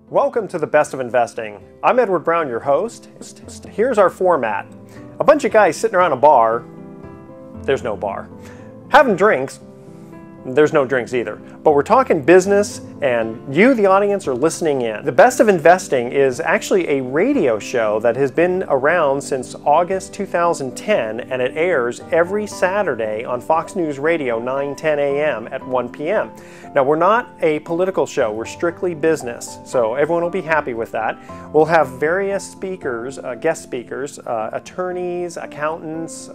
Welcome to the Best of Investing. I'm Edward Brown, your host. Here's our format. A bunch of guys sitting around a bar. There's no bar. Having drinks. There's no drinks either. But we're talking business, and you, the audience, are listening in. The Best of Investing is actually a radio show that has been around since August 2010, and it airs every Saturday on Fox News Radio, 9:10 a.m. at 1 p.m. Now, we're not a political show. We're strictly business, so everyone will be happy with that. We'll have various speakers, guest speakers, attorneys, accountants,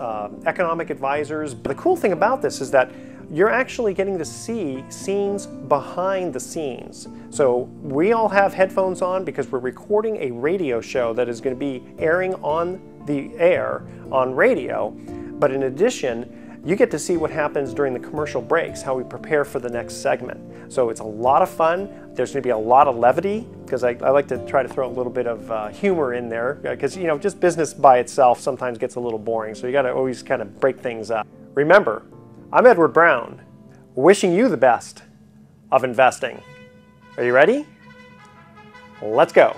economic advisors. But the cool thing about this is that you're actually getting to see scenes behind the scenes. So we all have headphones on because we're recording a radio show that is going to be airing on the air on radio. But in addition, you get to see what happens during the commercial breaks, how we prepare for the next segment. So it's a lot of fun. There's going to be a lot of levity because I like to try to throw a little bit of humor in there because, you know, just business by itself sometimes gets a little boring. So you got to always kind of break things up. Remember, I'm Edward Brown, wishing you the best of investing. Are you ready? Let's go.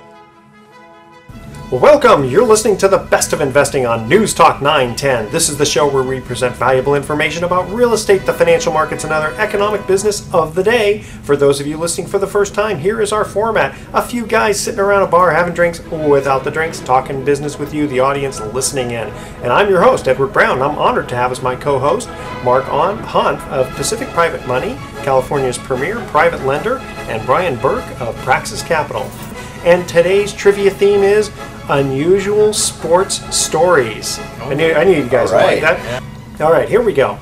Well, welcome. You're listening to the Best of Investing on News Talk 910. This is the show where we present valuable information about real estate, the financial markets, and other economic business of the day. For those of you listening for the first time, here is our format. A few guys sitting around a bar having drinks without the drinks, talking business with you, the audience, listening in. And I'm your host, Edward Brown. I'm honored to have as my co-host Mark Hunt of Pacific Private Money, California's premier private lender, and Brian Burke of Praxis Capital. And today's trivia theme is unusual sports stories. I knew you guys would like that. Yeah. All right, here we go.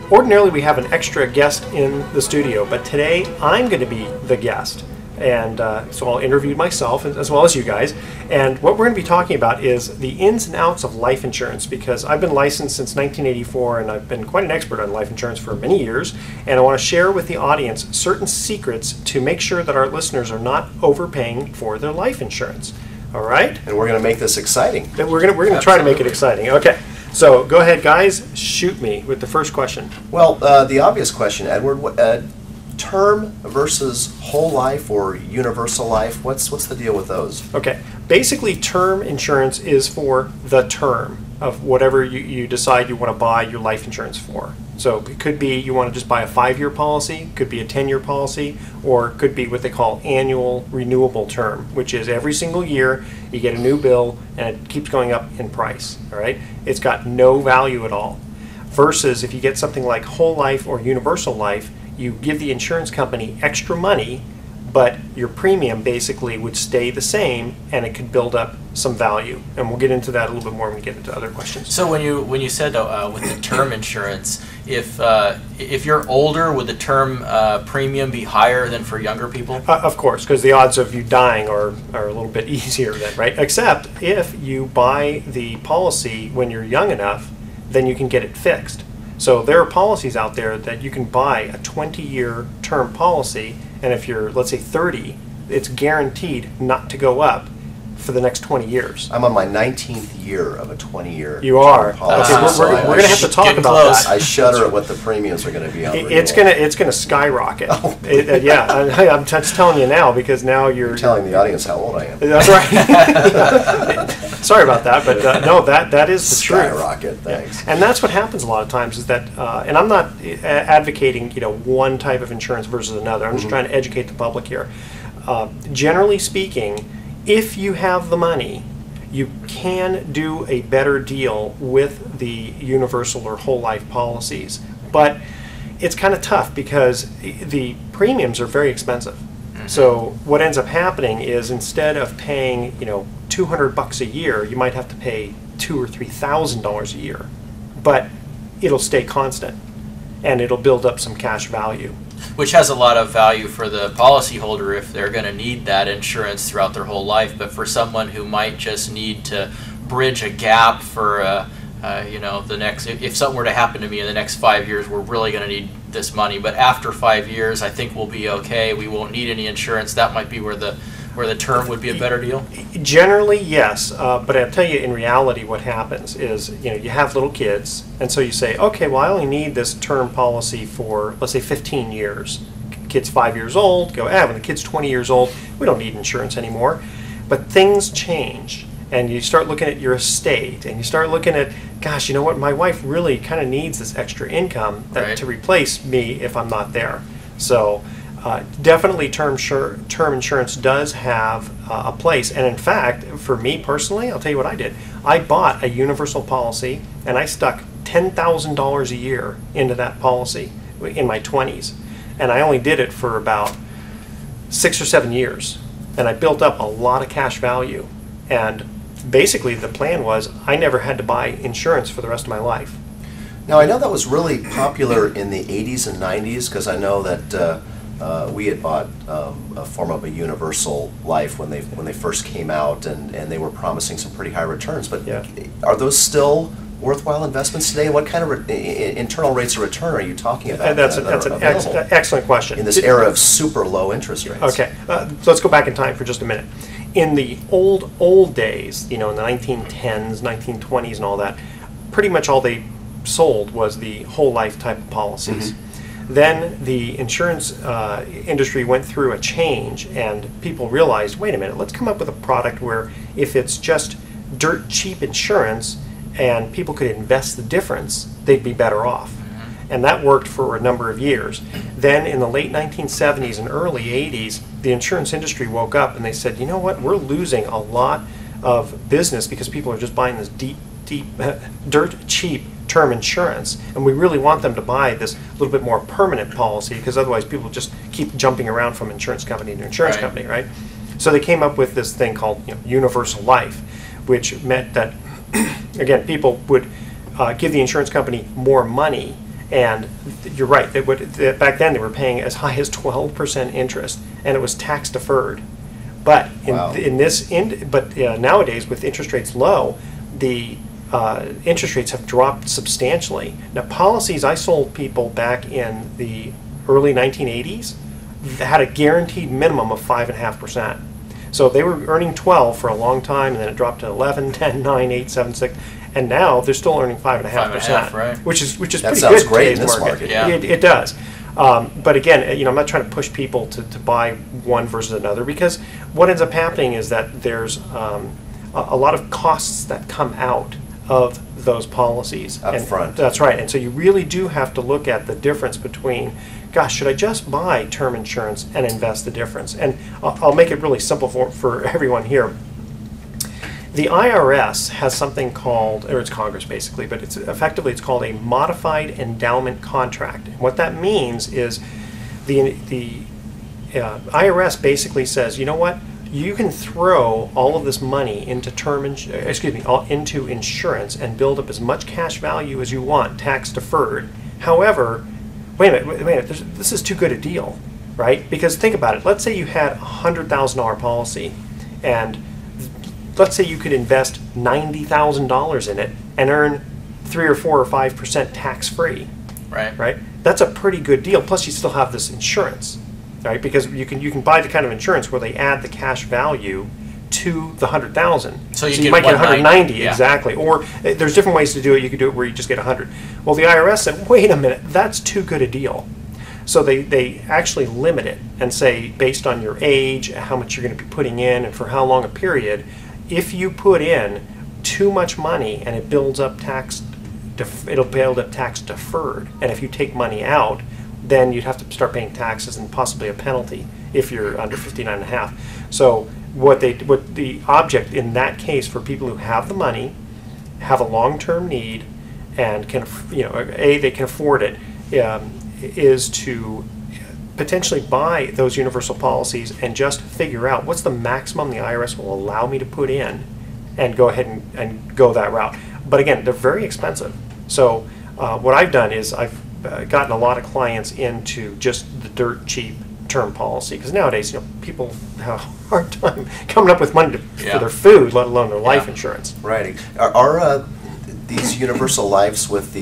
Ordinarily, we have an extra guest in the studio, but today I'm going to be the guest. And so I'll interview myself as well as you guys. And what we're going to be talking about is the ins and outs of life insurance, because I've been licensed since 1984 and I've been quite an expert on life insurance for many years. And I want to share with the audience certain secrets to make sure that our listeners are not overpaying for their life insurance. All right? And we're going to make this exciting. We're going to try to make it exciting. Okay. So go ahead, guys. Shoot me with the first question. Well, the obvious question, Edward, term versus whole life or universal life, what's the deal with those? Okay. Basically, term insurance is for the term of whatever you decide you want to buy your life insurance for. So it could be you want to just buy a 5-year policy, could be a 10-year policy, or it could be what they call annual renewable term, which is every single year you get a new bill and it keeps going up in price. All right? It's got no value at all. Versus if you get something like whole life or universal life, you give the insurance company extra money, but your premium basically would stay the same and it could build up some value. And we'll get into that a little bit more when we get into other questions. So when you said with the term insurance, if you're older, would the term premium be higher than for younger people? Of course, because the odds of you dying are a little bit easier then, right? Except if you buy the policy when you're young enough, then you can get it fixed. So there are policies out there that you can buy a 20-year term policy, and if you're, let's say, 30, it's guaranteed not to go up for the next 20 years. I'm on my 19th year of a 20-year You are. policy. Okay, we're going to have to talk about close. that. I shudder at what the premiums are going to be on It's gonna skyrocket. Oh. Yeah, I'm just telling you now because now you're telling the audience how old I am. That's right. Sorry about that, but no, that is the truth. Skyrocket, thanks. And that's what happens a lot of times is that, and I'm not advocating one type of insurance versus another. I'm just trying to educate the public here. Generally speaking, if you have the money, you can do a better deal with the universal or whole life policies. But it's kind of tough because the premiums are very expensive. So what ends up happening is instead of paying, $200 a year, you might have to pay $2,000 or $3,000 a year. But it'll stay constant and it'll build up some cash value. Which has a lot of value for the policyholder if they're going to need that insurance throughout their whole life. But for someone who might just need to bridge a gap for, the next, if something were to happen to me in the next 5 years, we're really going to need this money. But after 5 years, I think we'll be okay. We won't need any insurance. That might be where the term would be a better deal? Generally, yes. But I'll tell you, in reality, what happens is, you have little kids, and so you say, okay, well, I only need this term policy for, let's say, 15 years. kid's 5 years old, go, when the kid's 20 years old, we don't need insurance anymore. But things change, and you start looking at your estate, and you start looking at, gosh, you know what, my wife really kind of needs this extra income to replace me if I'm not there. So definitely term insurance does have a place. And in fact, for me personally, I'll tell you what I did. I bought a universal policy, and I stuck $10,000 a year into that policy in my 20s. And I only did it for about 6 or 7 years. And I built up a lot of cash value. And basically the plan was I never had to buy insurance for the rest of my life. Now, I know that was really popular in the 80s and 90s, because I know that we had bought a form of a universal life when they first came out, and they were promising some pretty high returns. But are those still worthwhile investments today? What kind of internal rates of return are you talking about? That's an excellent question. In this era of super low interest rates. Okay, let's go back in time for just a minute. In the old days, in the 1910s, 1920s and all that, pretty much all they sold was the whole life type of policies. Mm-hmm. Then the insurance industry went through a change, and people realized, wait a minute, let's come up with a product where if it's just dirt cheap insurance and people could invest the difference, they'd be better off. And that worked for a number of years. Then in the late 1970s and early 80s, the insurance industry woke up and they said, you know what, we're losing a lot of business because people are just buying this dirt cheap term insurance, and we really want them to buy this little bit more permanent policy, because otherwise people just keep jumping around from insurance company to insurance company, right? So they came up with this thing called universal life, which meant that, again, people would give the insurance company more money. And you're right, back then they were paying as high as 12% interest, and it was tax deferred. But nowadays, with interest rates low, the interest rates have dropped substantially. Now, policies I sold people back in the early 1980s had a guaranteed minimum of 5.5%. So they were earning 12 for a long time, and then it dropped to 11, 10, 9, 8, 7, 6. And now they're still earning 5.5%, right? which is pretty good. That sounds great in in this market. Yeah. It does. But again, I'm not trying to push people to buy one versus another, because what ends up happening is that there's a lot of costs that come out of those policies up front. That's right. And so you really do have to look at the difference between, gosh, should I just buy term insurance and invest the difference? And I'll make it really simple for everyone here. The IRS has something called, or it's Congress basically, but it's called a modified endowment contract. And what that means is the IRS basically says, you know what, you can throw all of this money into into insurance and build up as much cash value as you want, tax deferred. However, wait a minute, this is too good a deal, right? Because think about it. Let's say you had a $100,000 policy, and let's say you could invest $90,000 in it and earn 3 or 4 or 5% tax-free. Right. That's a pretty good deal. Plus, you still have this insurance, right? Because you can buy the kind of insurance where they add the cash value to the 100,000. So you might get 190 yeah. Exactly. Or there's different ways to do it. You could do it where you just get 100. Well, the IRS said, wait a minute, that's too good a deal. So they actually limit it and say, based on your age, how much you're going to be putting in, and for how long a period. If you put in too much money and it builds up it'll build up tax deferred. And if you take money out, then you'd have to start paying taxes and possibly a penalty if you're under 59.5. So what the object in that case for people who have the money, have a long-term need, and can they can afford it, is to potentially buy those universal policies and just figure out what's the maximum the IRS will allow me to put in, and go ahead and go that route. But again, they're very expensive. So what I've done is I've gotten a lot of clients into just the dirt cheap term policy, because nowadays people have a hard time coming up with money for their food, let alone their life insurance. Right. Are these universal lives with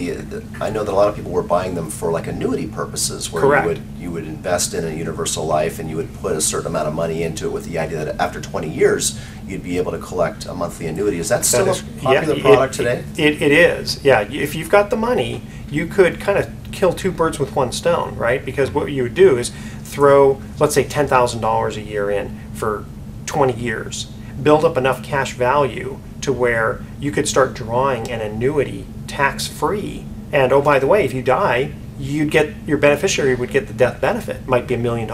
I know that a lot of people were buying them for like annuity purposes, where Correct. you would invest in a universal life and you would put a certain amount of money into it with the idea that after 20 years you'd be able to collect a monthly annuity. Is that still a popular product today? It is, yeah. If you've got the money, you could kind of kill two birds with one stone, right? Because what you would do is throw, let's say, $10,000 a year in for 20 years, build up enough cash value to where you could start drawing an annuity tax-free. And oh, by the way, if you die, your beneficiary would get the death benefit. It might be $1 million.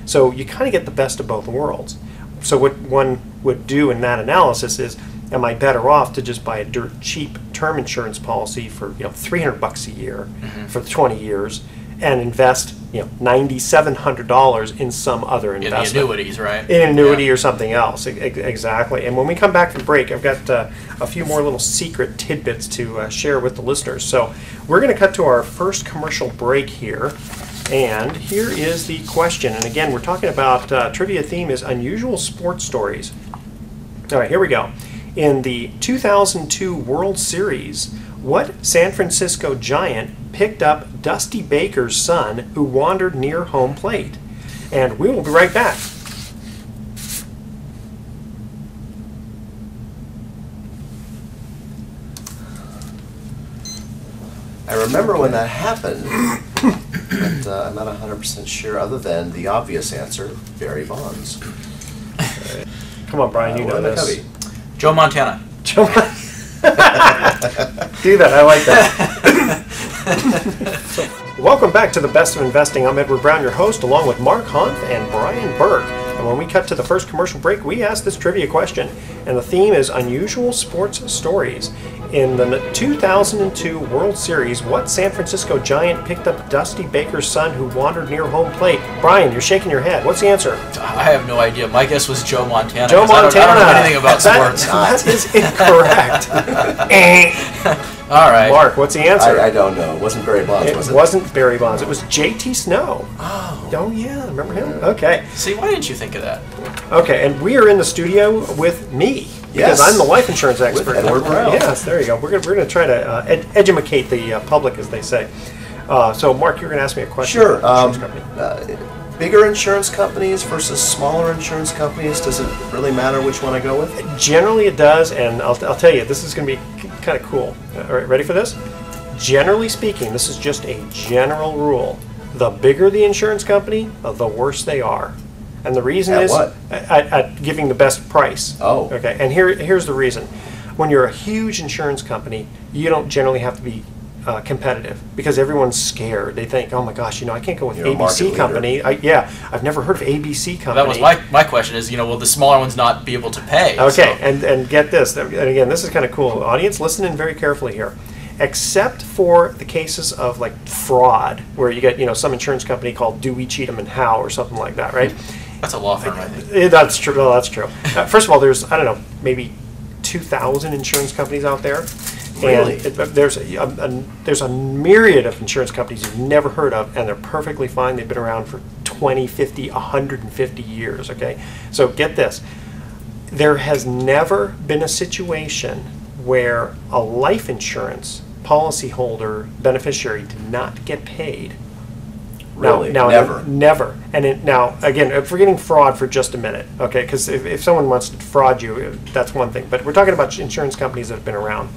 So you kind of get the best of both worlds. So what one would do in that analysis is, am I better off to just buy a dirt cheap term insurance policy for $300 a year for 20 years and invest $9,700 in some other investment? In the annuities, right? In an annuity or something else, exactly. And when we come back from break, I've got a few more little secret tidbits to share with the listeners. So we're going to cut to our first commercial break here. And here is the question. And again, we're talking about trivia theme is unusual sports stories. All right, here we go. In the 2002 World Series, what San Francisco Giant picked up Dusty Baker's son who wandered near home plate? And we will be right back. I remember when that happened, but I'm not 100% sure, other than the obvious answer, Barry Bonds. Come on, Brian, you know this. Joe Montana. Joe Do that, I like that. Welcome back to the Best of Investing. I'm Edward Brown, your host, along with Mark Hunt and Brian Burke. And when we cut to the first commercial break, we asked this trivia question, and the theme is unusual sports stories. In the 2002 World Series, what San Francisco Giant picked up Dusty Baker's son who wandered near home plate? Brian, you're shaking your head. What's the answer? I have no idea. My guess was Joe Montana. Joe Montana. I don't know anything about sports. That is incorrect. All right. Mark, what's the answer? I don't know. It wasn't Barry Bonds, was it? It wasn't Barry Bonds. It was J.T. Snow. Oh, yeah. Remember him? Okay. See, why didn't you think of that? Okay, and we are in the studio with me. Because I'm the life insurance expert. With Edward Brown. Yes, there you go. We're going to try to educate the public, as they say. So, Mark, you're going to ask me a question. Sure. About insurance company. Bigger insurance companies versus smaller insurance companies, does it really matter which one I go with? Generally it does, and I'll tell you, this is going to be kind of cool. All right, ready for this? Generally speaking, this is just a general rule. The bigger the insurance company, the worse they are. And the reason is what? At giving the best price. Oh. Okay, and here's the reason. When you're a huge insurance company, you don't generally have to be competitive because everyone's scared. They think, oh my gosh, I can't go with ABC company. I've never heard of ABC company. That was my question is, will the smaller ones not be able to pay? Okay, so. and get this. And again, this is kind of cool. Audience, listen in very carefully here. Except for the cases of like fraud, where you get some insurance company called Dewey, Cheatham and Howe or something like that, right? That's a law firm, I think. That's true. Well, that's true. First of all, there's maybe 2,000 insurance companies out there. Really? And there's a myriad of insurance companies you've never heard of, and they're perfectly fine. They've been around for 20, 50, 150 years, okay? So get this. There has never been a situation where a life insurance policyholder beneficiary did not get paid. Really? Never. Never. And now, again, forgetting fraud for just a minute, okay? Because if someone wants to fraud you, that's one thing. But we're talking about insurance companies that have been around.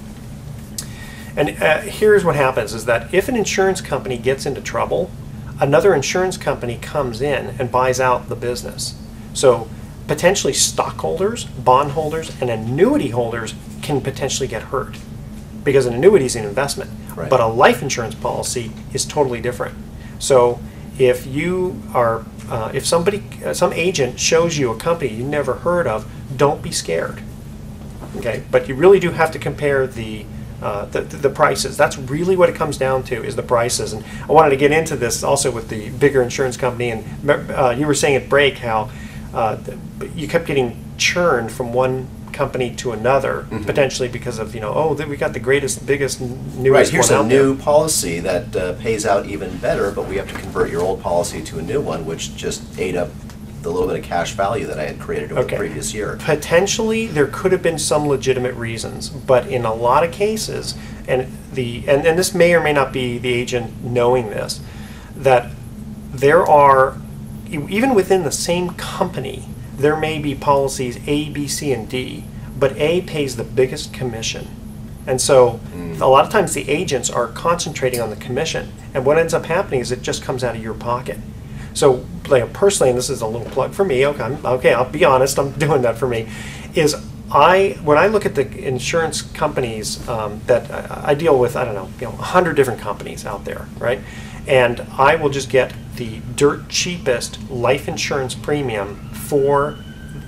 And here's what happens is that if an insurance company gets into trouble, another insurance company comes in and buys out the business. So potentially stockholders, bondholders, and annuity holders can potentially get hurt because an annuity is an investment. Right. But a life insurance policy is totally different. So if you are, if somebody, some agent shows you a company you never heard of, don't be scared. Okay, but you really do have to compare the prices. That's really what it comes down to, is the prices. And I wanted to get into this also with the bigger insurance company. And you were saying at break how you kept getting churned from one company to another, potentially because of we got the greatest, biggest, newest right. Here's one out a new policy that pays out even better, but we have to convert your old policy to a new one, which just ate up the little bit of cash value that I had created over the previous year. Potentially, there could have been some legitimate reasons, but in a lot of cases, and this may or may not be the agent knowing this, that there are, even within the same company, there may be policies A, B, C, and D, but A pays the biggest commission. And so a lot of times the agents are concentrating on the commission, and what ends up happening is it just comes out of your pocket. So, like, personally, and this is a little plug for me. Okay, I'll be honest. I'm doing that for me. Is when I look at the insurance companies that I deal with, I don't know, 100 different companies out there, right? And I will just get the dirt cheapest life insurance premium for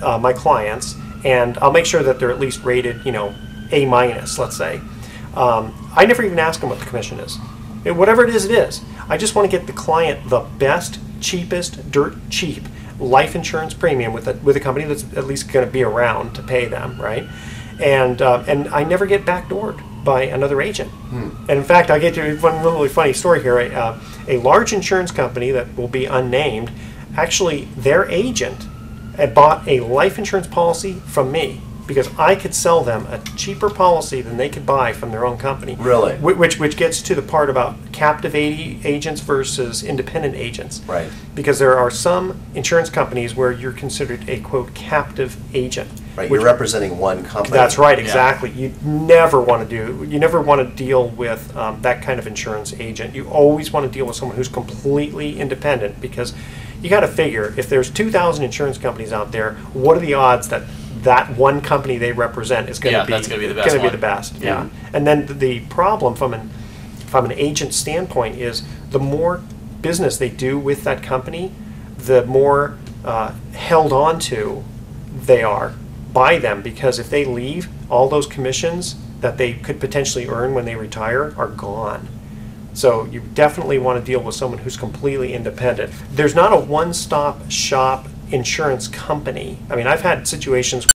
my clients, and I'll make sure that they're at least rated, A minus, let's say. I never even ask them what the commission is. Whatever it is. I just want to get the client the best, cheapest, dirt cheap life insurance premium with a company that's at least going to be around to pay them, right? And I never get backdoored by another agent. And in fact, I'll get to one really funny story here. A large insurance company that will be unnamed, actually their agent had bought a life insurance policy from me because I could sell them a cheaper policy than they could buy from their own company. Really? Which gets to the part about captive agents versus independent agents. Right. Because there are some insurance companies where you're considered a, quote, captive agent. Right, you're representing one company. That's right, exactly. You never want to deal with that kind of insurance agent. You always want to deal with someone who's completely independent, because you got to figure, if there's 2,000 insurance companies out there, what are the odds that that one company they represent is going to be that's going to be the best. The best. Yeah. And then the problem from an agent standpoint is the more business they do with that company, the more held on to they are by them, because if they leave, all those commissions that they could potentially earn when they retire are gone. So you definitely want to deal with someone who's completely independent. There's not a one-stop shop insurance company. I mean, I've had situations